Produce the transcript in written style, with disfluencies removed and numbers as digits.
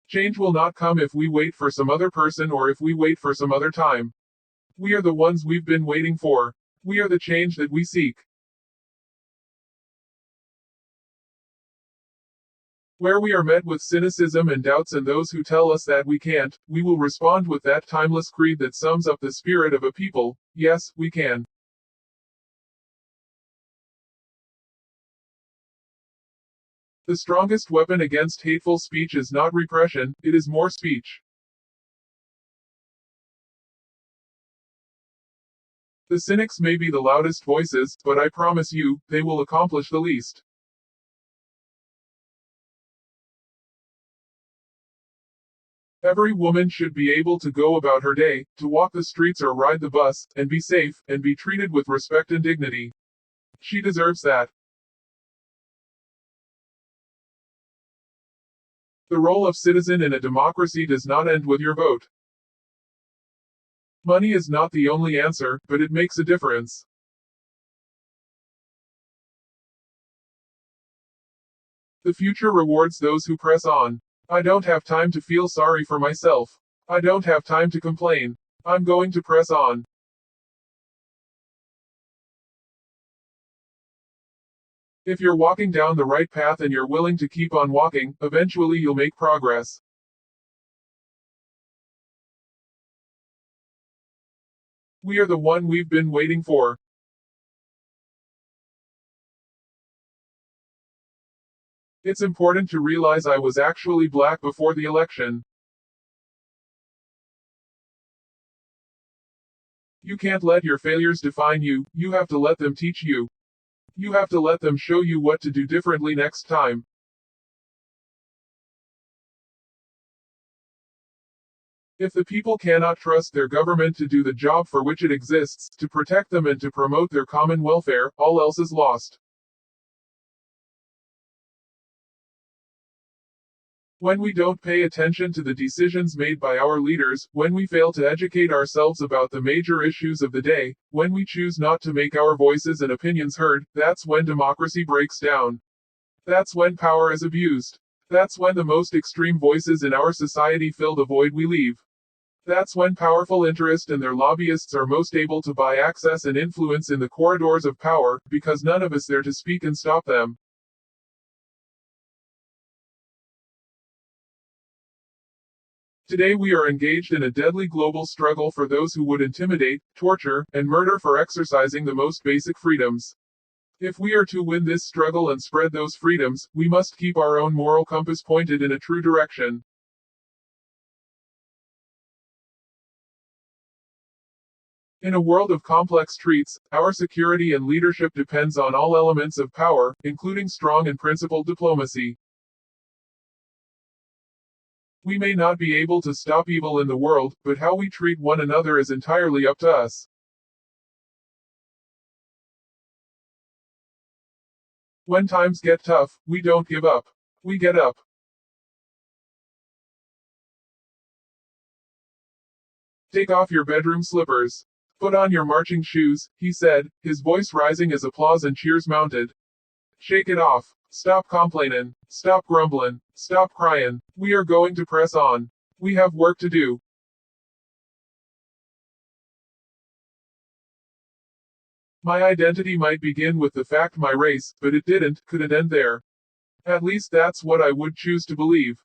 Change will not come if we wait for some other person or if we wait for some other time. We are the ones we've been waiting for. We are the change that we seek. Where we are met with cynicism and doubts and those who tell us that we can't, we will respond with that timeless creed that sums up the spirit of a people: yes, we can. The strongest weapon against hateful speech is not repression, it is more speech. The cynics may be the loudest voices, but I promise you, they will accomplish the least. Every woman should be able to go about her day, to walk the streets or ride the bus, and be safe, and be treated with respect and dignity. She deserves that. The role of citizen in a democracy does not end with your vote. Money is not the only answer, but it makes a difference. The future rewards those who press on. I don't have time to feel sorry for myself. I don't have time to complain. I'm going to press on. If you're walking down the right path and you're willing to keep on walking, eventually you'll make progress. We are the one we've been waiting for. It's important to realize I was actually black before the election. You can't let your failures define you, you have to let them teach you. You have to let them show you what to do differently next time. If the people cannot trust their government to do the job for which it exists, to protect them and to promote their common welfare, all else is lost. When we don't pay attention to the decisions made by our leaders, when we fail to educate ourselves about the major issues of the day, when we choose not to make our voices and opinions heard, that's when democracy breaks down. That's when power is abused. That's when the most extreme voices in our society fill the void we leave. That's when powerful interest and their lobbyists are most able to buy access and influence in the corridors of power, because none of us there to speak and stop them. Today we are engaged in a deadly global struggle for those who would intimidate, torture, and murder for exercising the most basic freedoms. If we are to win this struggle and spread those freedoms, we must keep our own moral compass pointed in a true direction. In a world of complex treats, our security and leadership depends on all elements of power, including strong and principled diplomacy. We may not be able to stop evil in the world, but how we treat one another is entirely up to us. When times get tough, we don't give up. We get up. Take off your bedroom slippers. Put on your marching shoes, he said, his voice rising as applause and cheers mounted. Shake it off. Stop complainin'. Stop grumblin'. Stop cryin'. We are going to press on. We have work to do. My identity might begin with the fact my race, but it couldn't end there. At least that's what I would choose to believe.